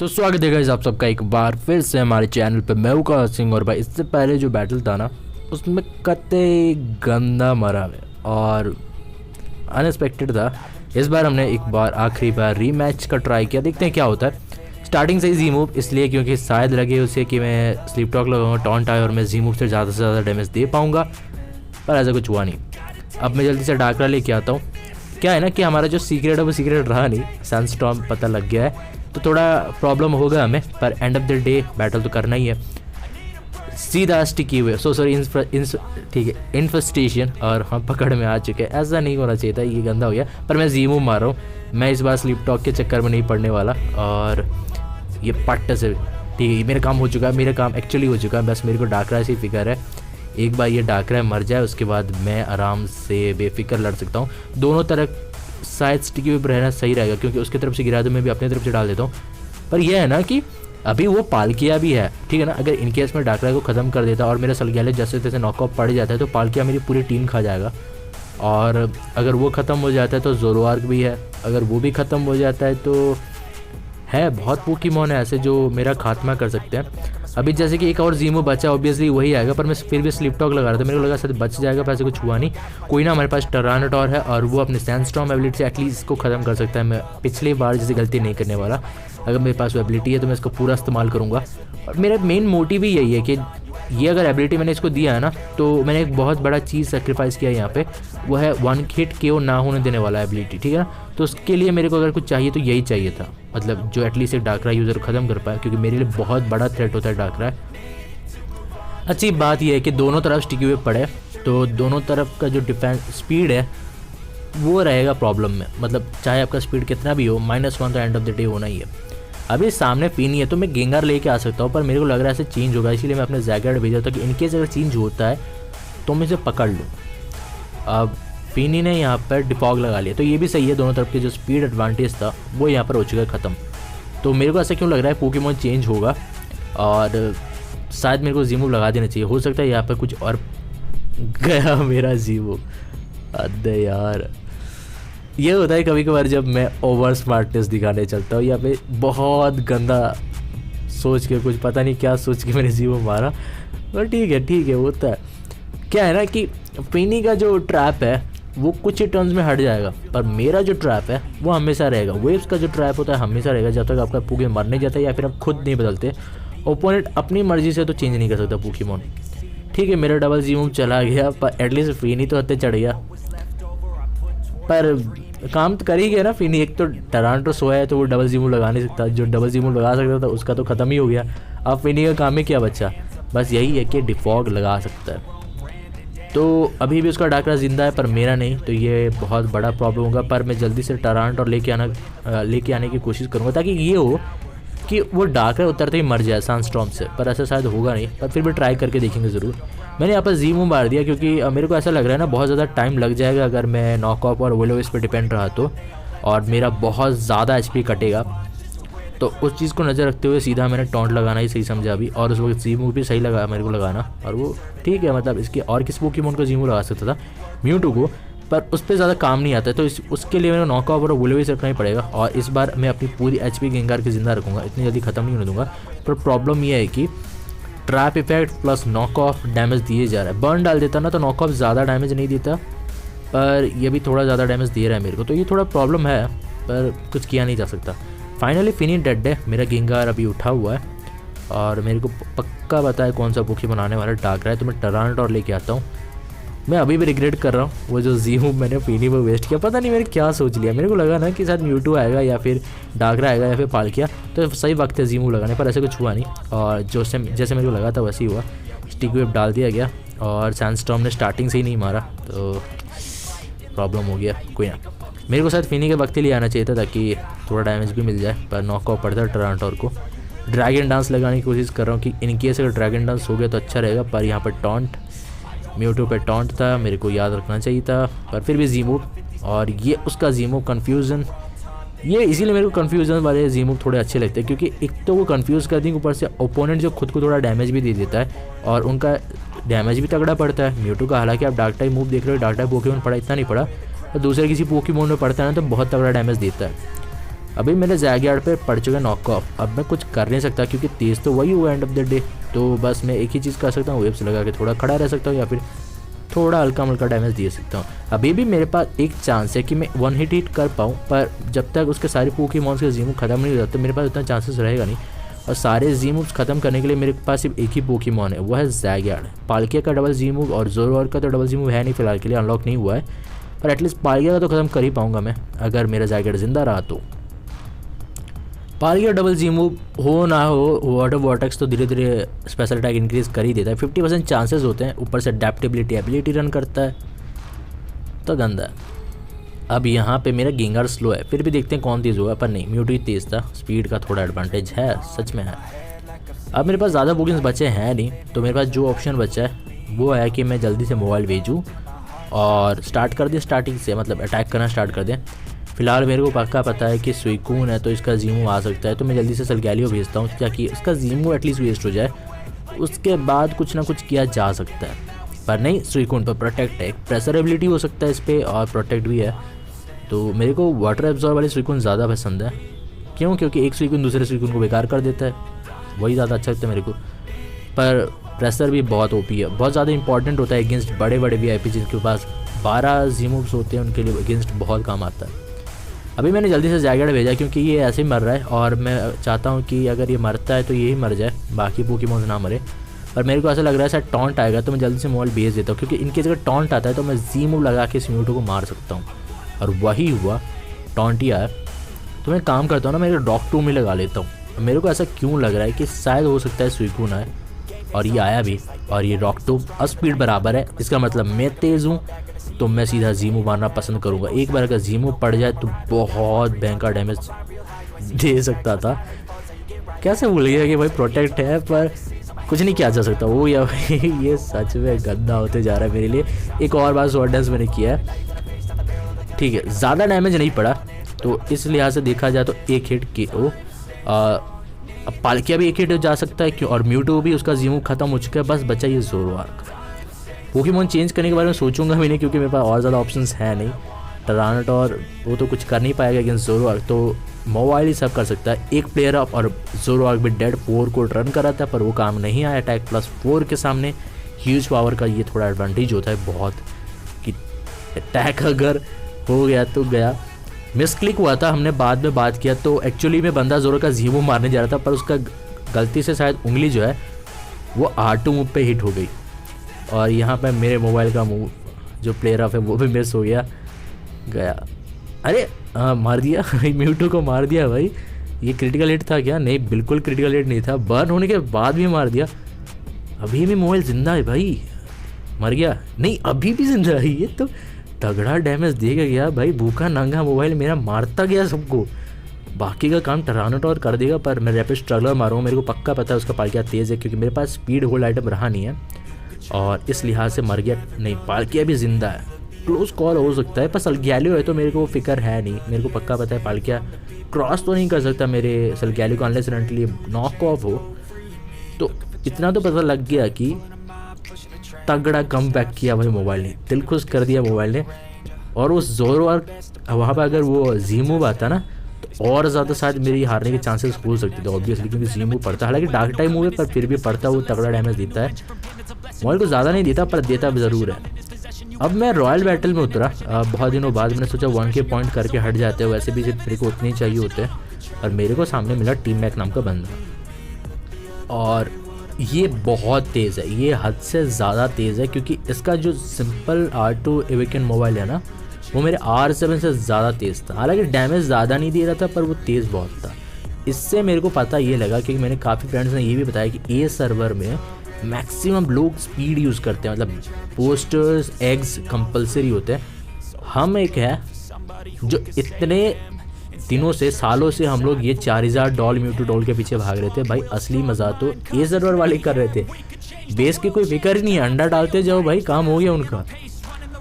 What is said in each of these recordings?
तो स्वागत है गाइस आप सबका एक बार फिर से हमारे चैनल पे। मैं हूं काश सिंह और भाई इससे पहले जो बैटल था ना उसमें कतई गंदा मरा है और अनएक्सपेक्टेड था। इस बार हमने एक बार आखिरी बार रीमैच का ट्राई किया, देखते हैं क्या होता है। स्टार्टिंग से ही जी मूव इसलिए क्योंकि शायद लगे उसे कि मैं स्लीप टॉक लगाऊंगा, टॉन्ट आए और मैं जी मूव से ज़्यादा डैमेज दे पाऊँगा, पर ऐसा कुछ हुआ नहीं। अब मैं जल्दी से डाकरा लेके आता हूँ। क्या है ना कि हमारा जो सीक्रेट है वो सीक्रेट रहा नहीं, सैंडस्टॉर्म पता लग गया है तो थोड़ा प्रॉब्लम होगा हमें, पर end of the day battle तो करना ही है। सीधा स्टिकी हुए ठीक है इन्फेस्टेशन और हम पकड़ में आ चुके हैं। ऐसा नहीं होना चाहिए था, ये गंदा हो गया, पर मैं जी मूव मार रहा हूँ। मैं इस बार स्लीप टॉक के चक्कर में नहीं पड़ने वाला और ये पट्ट से ठीक है मेरा काम हो चुका है, मेरा काम एक्चुअली हो चुका है। बस मेरे को डाकरा से ही फिक्र है, एक बार ये डाकरा मर जाए उसके बाद मैं आराम से बेफिक्र लड़ सकता हूँ। दोनों तरफ शायद स्टिकी हुई रहना सही रहेगा क्योंकि उसकी तरफ से गिरा तो मैं भी अपनी तरफ से डाल देता हूँ। पर यह है ना कि अभी वो पालकिया भी है, ठीक है ना। अगर इनकेस में डाकरा को ख़त्म कर देता और मेरा सलग्याले जैसे तैसे नॉकआउट पड़ जाता है तो पालकिया मेरी पूरी टीम खा जाएगा। और अगर वो ख़त्म हो जाता है तो ज़ोरोआर्क भी है, अगर वो भी ख़त्म हो जाता है तो है बहुत पोकेमॉन है ऐसे जो मेरा खात्मा कर सकते हैं। अभी जैसे कि एक और जीमो बचा, ऑब्वियसली वही आएगा, पर मैं फिर भी स्लिप टॉक लगा रहा था, मेरे को लगा शायद बच जाएगा, पर ऐसे कुछ हुआ नहीं। कोई ना, हमारे पास टरानटोर है और वो अपने सैंडस्टॉर्म एबिलिटी से एटलीस्ट इसको ख़त्म कर सकता है। मैं पिछली बार जैसे गलती नहीं करने वाला, अगर मेरे पास वो एबिलिटी है तो मैं इसको पूरा इस्तेमाल करूँगा। और मेरा मेन मोटिव ही यही है कि ये अगर एबिलिटी मैंने इसको दिया है ना तो मैंने एक बहुत बड़ा चीज़ सेक्रीफाइस किया है यहाँ पे, वो है वन हिट KO ना होने देने वाला एबिलिटी, ठीक है ना। तो उसके लिए मेरे को अगर कुछ चाहिए तो यही चाहिए था, मतलब जो एटलीस्ट एक डाकरा यूज़र ख़त्म कर पाए, क्योंकि मेरे लिए बहुत बड़ा थ्रेट होता है डाकरा। अच्छी बात यह है कि दोनों तरफ स्टिकी हुए पड़े तो दोनों तरफ का जो डिफेंस स्पीड है वो रहेगा प्रॉब्लम में, मतलब चाहे आपका स्पीड कितना भी हो -1 तो एंड ऑफ द डे होना ही है। अभी सामने पीनी है तो मैं गेंगार लेके आ सकता हूँ, पर मेरे को लग रहा है ऐसे चेंज होगा, इसीलिए मैं अपने जैकेट भेजा था कि इनकेस अगर चेंज होता है तो मैं इसे पकड़ लूँ। अब पीनी ने यहाँ पर डिफॉग लगा लिया तो ये भी सही है, दोनों तरफ के जो स्पीड एडवांटेज था वो यहाँ पर हो चुका है ख़त्म। तो मेरे को ऐसा क्यों लग रहा है पोकेमॉन चेंज होगा और शायद मेरे को जीमूव लगा देना चाहिए। हो सकता है यहाँ पर कुछ और गया मेरा जीमूव। अरे यार ये होता है कभी कभार जब मैं ओवर स्मार्टनेस दिखाने चलता हूँ, यहाँ पे बहुत गंदा सोच के कुछ पता नहीं क्या सोच के मैंने जीमूव मारा, पर ठीक है होता है। क्या है ना कि पीनी का जो ट्रैप है वो कुछ ही टर्न्स में हट जाएगा, पर मेरा जो ट्रैप है वो हमेशा रहेगा। वेव्स का जो ट्रैप होता है हमेशा रहेगा जब तक आपका पोकेमॉन मर नहीं जाता या फिर आप खुद नहीं बदलते। ओपोनेंट अपनी मर्जी से तो चेंज नहीं कर सकता पोकेमॉन। ठीक है मेरा डबल जीमूव चला गया, पर एटलीस्ट फिनी तो हत्ते चढ़ गया, पर काम तो कर ही गया ना फिनी। एक तो टरांटो सोया है तो वो डबल जीमूव लगा नहीं सकता, जो डबल जीमूव लगा सकता था उसका तो ख़त्म ही हो गया। अब फिनी का काम में क्या बचा, बस यही है कि डिफॉग लगा सकता है। तो अभी भी उसका डाकरा ज़िंदा है पर मेरा नहीं, तो ये बहुत बड़ा प्रॉब्लम होगा। पर मैं जल्दी से टरांटो लेके आने की कोशिश करूँगा ताकि ये हो कि वो डाकरा उतरते ही मर जाए सैंडस्टॉर्म से, पर ऐसा शायद होगा नहीं, पर फिर भी ट्राई करके देखेंगे ज़रूर। मैंने यहाँ पर जी मूव मार दिया क्योंकि मेरे को ऐसा लग रहा है ना बहुत ज़्यादा टाइम लग जाएगा अगर मैं नॉकऑफ और विलोविस पे डिपेंड रहा तो, और मेरा बहुत ज़्यादा HP कटेगा। तो उस चीज़ को नज़र रखते हुए सीधा मैंने टॉन्ट लगाना ही सही समझा अभी, और उस वक्त जी मूव भी सही लगा मेरे को लगाना, और वो ठीक है, मतलब इसके और किस पोकेमॉन को जी मूव लगा सकता था, म्यूटू को, पर उस पर ज़्यादा काम नहीं आता है। तो उसके लिए मेरे को नॉकऑफ और विलोविस रखना ही पड़ेगा, और इस बार मैं अपनी पूरी HP गेंगार की ज़िंदा रखूँगा, इतनी जल्दी ख़त्म नहीं होने दूँगा। पर प्रॉब्लम यह है कि ट्रैप इफेक्ट प्लस नॉकऑफ डैमेज दिए जा रहा है। बर्न डाल देता ना तो नॉकऑफ ज़्यादा डैमेज नहीं देता, पर ये भी थोड़ा ज़्यादा डैमेज दे रहा है मेरे को, तो ये थोड़ा प्रॉब्लम है, पर कुछ किया नहीं जा सकता। फाइनली फिनी डेड है, मेरा गेंगार अभी उठा हुआ है और मेरे को पक्का पता है कौन सा पोकेमॉन आने वाला डाकरा है, तो मैं टरानटोर लेके आता हूँ। मैं अभी भी रिग्रेट कर रहा हूँ वो जो जी मूव मैंने फिनी पर वेस्ट किया, पता नहीं मैंने क्या सोच लिया। मेरे को लगा ना कि शायद म्यूटू आएगा या फिर डाकरा आएगा या फिर पालकिया, तो सही वक्त है जी मूव लगाने, पर ऐसा कुछ हुआ नहीं, और जैसे मेरे को लगा था वैसे ही हुआ। स्टिक वेव डाल दिया गया और सैंडस्टॉर्म ने स्टार्टिंग से ही नहीं मारा, तो प्रॉब्लम हो गया। कोई ना, मेरे को शायद फिनी के वक्त ही ले आना चाहिए था ताकि थोड़ा डैमेज भी मिल जाए, पर नॉकआउट पड़ता है टरानटोर को। ड्रैगन डांस लगाने की कोशिश कर रहा हूँ कि इनकेस अगर ड्रैगन डांस हो गया तो अच्छा रहेगा, पर यहाँ पर टॉन्ट म्यूटू पे टॉन्ट था, मेरे को याद रखना चाहिए था, पर फिर भी जी मूव, और ये उसका जी मूव कन्फ्यूज़न, ये इसीलिए मेरे को कन्फ्यूज़न वाले जी मूव थोड़े अच्छे लगते हैं क्योंकि एक तो वो कन्फ्यूज़ करती है, ऊपर से ओपोनेंट जो खुद को थोड़ा डैमेज भी दे देता है और उनका डैमेज भी तगड़ा पड़ता है। म्यूटू का हालांकि आप डार्क टाइप मूव देख रहे हो, डार्क टाइप पोकेमॉन पड़ा इतना नहीं पड़ा, तो दूसरे किसी पोकेमॉन में पड़ता है ना तो बहुत तगड़ा डैमेज देता है। अभी मेरे जैगयार्ड पे पड़ चुका नॉक ऑफ। अब मैं कुछ कर नहीं सकता क्योंकि तेज़ तो वही हुआ एंड ऑफ द डे। तो बस मैं एक ही चीज़ कर सकता हूँ, वेव्स लगा के थोड़ा खड़ा रह सकता हूँ या फिर थोड़ा हल्का मल्का डैमेज दे सकता हूँ। अभी भी मेरे पास एक चांस है कि मैं वन हिट कर पाऊँ, पर जब तक उसके सारे पोकेमॉन्स के जीमूव खत्म नहीं हो जाते मेरे पास उतना चांसेस रहेगा नहीं। और सारे जीमूव्स खत्म करने के लिए मेरे पास सिर्फ एक ही पोकेमॉन है, वो है जैगयार्ड। पाल्किया का डबल जीमूव और ज़ोरोआर्क का तो डबल जीमूव है नहीं फिलहाल के लिए, अनलॉक नहीं हुआ है, पर एटलीस्ट पाल्किया का तो खत्म कर ही पाऊँगा मैं अगर मेरा जैगयार्ड जिंदा रहा तो। पाल्किया डबल जीमूव हो ना हो, वाटर वॉर्टेक्स तो धीरे धीरे स्पेशल अटैक इंक्रीज़ कर ही देता है, 50% चांसेस होते हैं, ऊपर से अडेप्टेबिलिटी एबिलिटी रन करता है, तो गंदा है। अब यहाँ पे मेरा गेंगार स्लो है, फिर भी देखते हैं कौन तेज़ होगा, पर नहीं म्यूटू ही तेज़ था, स्पीड का थोड़ा एडवांटेज है, सच में है। अब मेरे पास ज़्यादा पोकेमॉन्स बचे हैं नहीं, तो मेरे पास जो ऑप्शन बचा है वो है कि मैं जल्दी से मोबाइल भेजूँ और स्टार्ट कर दें स्टार्टिंग से, मतलब अटैक करना स्टार्ट कर दें। फिलहाल मेरे को पक्का पता है कि सुइकून है तो इसका जीमू आ सकता है, तो मैं जल्दी से सलगैलियो भेजता हूँ ताकि इसका जीमू एटलीस्ट वेस्ट हो जाए, उसके बाद कुछ ना कुछ किया जा सकता है। पर नहीं, सुइकून पर प्रोटेक्ट है, एक प्रेशर एबिलिटी हो सकता है इस पर और प्रोटेक्ट भी है, तो मेरे को वाटर एब्जॉर्ब वाली सुइकून ज़्यादा पसंद है। क्यों? क्योंकि एक सुइकून दूसरे सुइकून को बेकार कर देता है, वही ज़्यादा अच्छा लगता है मेरे को। पर प्रेशर भी बहुत ओपी है, बहुत ज़्यादा इंपॉर्टेंट होता है अगेंस्ट बड़े बड़े VIP जिनके पास 12 जीमूव्स होते हैं, उनके लिए अगेंस्ट बहुत काम आता है। अभी मैंने जल्दी से जैगयार्ड भेजा क्योंकि ये ऐसे ही मर रहा है और मैं चाहता हूँ कि अगर ये मरता है तो यही मर जाए, बाकी पोकेमॉन्स ना मरे। पर मेरे को ऐसा लग रहा है शायद टॉन्ट आएगा, तो मैं जल्दी से मोबाइल भेज देता हूँ क्योंकि इनकी जगह टॉन्ट आता है तो मैं जीमूव लगा के इस म्यूटू को मार सकता हूँ, और वही हुआ, टॉन्ट ही आया। तो मैं काम करता हूँ ना, मेरे डॉग 2 में लगा लेता हूँ। मेरे को ऐसा क्यों लग रहा है कि शायद हो सकता है सुइकून आए, और ये आया भी, और ये रॉक 2 और स्पीड बराबर है, इसका मतलब मैं तेज़ हूँ, तो मैं सीधा जीमू मारना पसंद करूँगा। एक बार अगर जीमू पड़ जाए तो बहुत भयंकर डैमेज दे सकता था। कैसे भूल गया कि भाई प्रोटेक्ट है, पर कुछ नहीं किया जा सकता वो, या भाई ये सच में गंदा होते जा रहा है मेरे लिए। एक और बार स्वॉर्ड डांस मैंने किया है, ठीक है, ज़्यादा डैमेज नहीं पड़ा, तो इस लिहाज से देखा जाए तो एक हिट KO। अब पाल्किया भी एक हिट जा सकता है क्यों, और म्यूटू भी, उसका जीमू खत्म हो चुका है, बस बचा ये ज़ोरोआर्क। पोकेमॉन चेंज करने के बारे में सोचूंगा भी नहीं क्योंकि मेरे पास और ज़्यादा ऑप्शंस है नहीं। टरानटोर वो तो कुछ कर नहीं पाएगा अगेंस्ट ज़ोरोआर्क, तो मोबाइल ही सब कर सकता है। एक प्लेयर अप और ज़ोरोआर्क भी डेड 4 को रन करा था, पर वो काम नहीं आया। अटैक +4 के सामने ह्यूज पावर का ये थोड़ा एडवांटेज होता है बहुत, कि अटैक अगर हो गया तो गया। मिसक्लिक हुआ था, हमने बाद में बात किया, तो एक्चुअली में बंदा ज़ोरो का जीमू मारने जा रहा था, पर उसका गलती से शायद उंगली जो है वो R2 मूव पे हिट हो गई, और यहाँ पे मेरे मोबाइल का मूव जो प्लेयर ऑफ है वो भी मिस हो गया। अरे हाँ, मार दिया म्यूटू को मार दिया भाई। ये क्रिटिकल हिट था क्या? नहीं, बिल्कुल क्रिटिकल हिट नहीं था, बर्न होने के बाद भी मार दिया। अभी भी मोबाइल जिंदा है भाई, मर गया नहीं, अभी भी जिंदा है। ये तो तगड़ा डैमेज दे गया भाई, भूखा नंगा मोबाइल मेरा मारता गया सबको। बाकी का काम टरानटोर कर देगा, पर मैं रैपिड स्ट्रगलर मारूंगा, मेरे को पक्का पता है उसका पाल्किया तेज़ है, क्योंकि मेरे पास स्पीड होल्ड आइटम रहा नहीं है, और इस लिहाज से मर गया। नहीं, पाल्किया भी जिंदा है, क्लोज कॉल हो सकता है, पर सलगैलियो है तो मेरे को फिक्र है नहीं। मेरे को पक्का पता है पाल्किया क्रॉस तो नहीं कर सकता मेरे सलगैलियो को, unless and until knock off हो। तो इतना तो पता लग गया कि तगड़ा कम बैक किया भाई मोबाइल ने, दिल खुश कर दिया मोबाइल ने। और उस ज़ोरोआर्क वहाँ पर अगर वो जीमूव आता ना, तो और ज़्यादा शायद मेरी हारने के चांसेस हो सकते थे ऑब्वियसली, क्योंकि जीमूव पड़ता, हालांकि डार्क टाइम मूव है, पर फिर भी पड़ता, वो तगड़ा डैमेज देता है। मोबाइल को ज़्यादा नहीं देता, पर देता भी ज़रूर है। अब मैं रॉयल बैटल में उतरा बहुत दिनों बाद, मैंने सोचा 1K पॉइंट करके हट जाते हैं, वैसे भी मेरे को उतने ही चाहिए होते हैं, और मेरे को सामने मिला टीम मैक नाम का बंदा, और ये बहुत तेज़ है, ये हद से ज़्यादा तेज़ है, क्योंकि इसका जो सिंपल R2 एवेकन मोबाइल है ना, वो मेरे R7 से ज़्यादा तेज़ था। हालांकि डैमेज ज़्यादा नहीं दे रहा था, पर वो तेज़ बहुत था। इससे मेरे को पता ये लगा, क्योंकि मैंने काफ़ी फ्रेंड्स ने ये भी बताया कि A सर्वर में मैक्सिमम लोग स्पीड यूज़ करते हैं, मतलब पोस्टर्स एग्स कंपलसरी होते हैं। हम एक है जो इतने दिनों से, सालों से हम लोग ये 4000 डॉल म्यूटू डॉल के पीछे भाग रहे थे भाई। असली मजा तो A सर्वर वाले कर रहे थे, बेस की कोई फिक्र ही नहीं है, अंडा डालते जाओ भाई, काम हो गया उनका।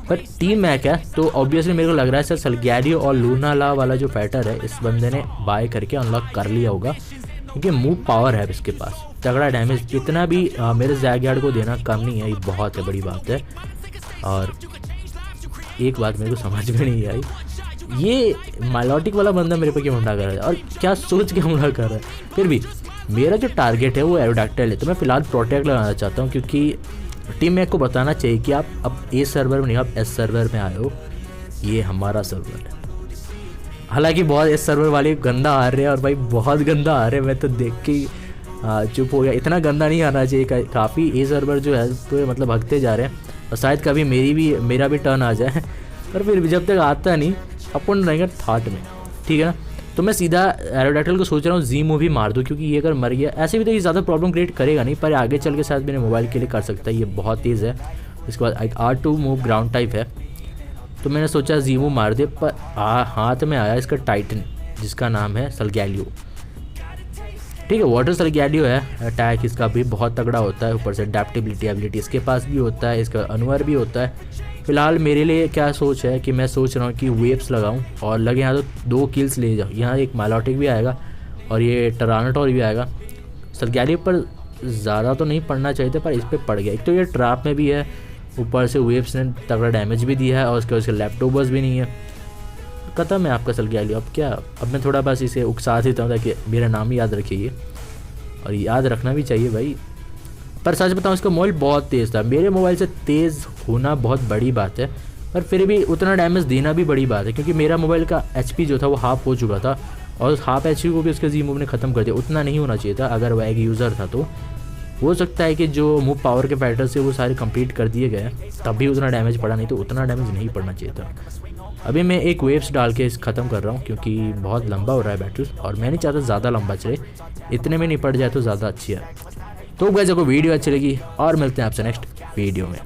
पर टीम मैक है तो ऑब्वियसली मेरे को लग रहा है सर सलगैरियो और लूनाला वाला जो फैटर है, इस बंदे ने बाय करके अनलॉक कर लिया होगा, क्योंकि मूव पावर है इसके पास, तगड़ा डैमेज। इतना भी मेरे जैगयार्ड को देना कम नहीं है, ये बहुत है, बड़ी बात है। और एक बात मेरे को समझ में नहीं आई, ये माइलॉटिक वाला बंदा मेरे पे क्यों हमला कर रहा है और क्या सोच के हमला कर रहा है। फिर भी मेरा जो टारगेट है वो एरोडैक्टाइल है, तो मैं फ़िलहाल प्रोटेक्ट लगाना चाहता हूँ, क्योंकि टीम में को बताना चाहिए कि आप अब ए सर्वर में नहीं, आप एस सर्वर में आए हो, ये हमारा सर्वर है। हालांकि बहुत एस सर्वर वाले गंदा आ रहे हैं और भाई बहुत गंदा आ रहे हैं, मैं तो देख के ही चुप हो गया। इतना गंदा नहीं आना चाहिए, काफ़ी ए सर्वर जो है तो मतलब भगते जा रहे हैं, और शायद कभी मेरा भी टर्न आ जाए पर फिर भी जब तक आता नहीं अपन रहेंगे थाट में, ठीक है ना। तो मैं सीधा एरोडैक्टाइल को सोच रहा हूँ जी मूव ही मार दूँ, क्योंकि ये अगर मर गया ऐसे भी तो ये ज़्यादा प्रॉब्लम क्रिएट करेगा नहीं, पर आगे चल के शायद मेरे मोबाइल के लिए कर सकता है, ये बहुत तेज़ है। इसके बाद एक R2 मूव ग्राउंड टाइप है, तो मैंने सोचा जी मूव मार दे, पर हाथ में आया इसका टाइटन जिसका नाम है सलगैलियो, ठीक है। वाटर सलगैलियो है, अटैक इसका भी बहुत तगड़ा होता है, ऊपर से अडैप्टेबिलिटी एबिलिटी इसके पास भी होता है, इसका अनवर भी होता है। फिलहाल मेरे लिए क्या सोच है कि मैं सोच रहा हूँ कि वेव्स लगाऊं और लगे यहाँ तो 2 किल्स ले जाऊँ। यहाँ एक माइलॉटिक भी आएगा और ये टरानाटोर भी आएगा। सलगैलियो पर ज़्यादा तो नहीं पड़ना चाहिए था, पर इस पर पड़ गया। एक तो ये ट्रैप में भी है, ऊपर से वेव्स ने तगड़ा डैमेज भी दिया है, और उसके लैपटॉपर्स भी नहीं है। खत्म है आपका सलगैलियो। अब क्या, अब मैं थोड़ा बस इसे उकसा देता हूँ ताकि मेरा नाम ही याद रखिए, और याद रखना भी चाहिए भाई। पर सच बताऊँ इसका मोबाइल बहुत तेज़ था, मेरे मोबाइल से तेज़ होना बहुत बड़ी बात है, पर फिर भी उतना डैमेज देना भी बड़ी बात है, क्योंकि मेरा मोबाइल का HP जो था वो हाफ हो चुका था, और उस हाफ HP को भी उसके जी मूव ने ख़त्म कर दिया। उतना नहीं होना चाहिए था, अगर वह एक यूज़र था तो हो सकता है कि जो मूव पावर के फैक्टर से वो सारे कंप्लीट कर दिए गए, तब भी उतना डैमेज पड़ा, नहीं तो उतना डैमेज नहीं पड़ना चाहिए था। अभी मैं एक वेव्स डाल के ख़त्म कर रहा हूँ, क्योंकि बहुत लंबा हो रहा है बैटल, और मैं नहीं चाहता ज़्यादा लंबा चले, इतने में निपट जाए तो ज़्यादा अच्छी है। तो गाइस आपको वीडियो अच्छी लगी और मिलते हैं आपसे नेक्स्ट वीडियो में।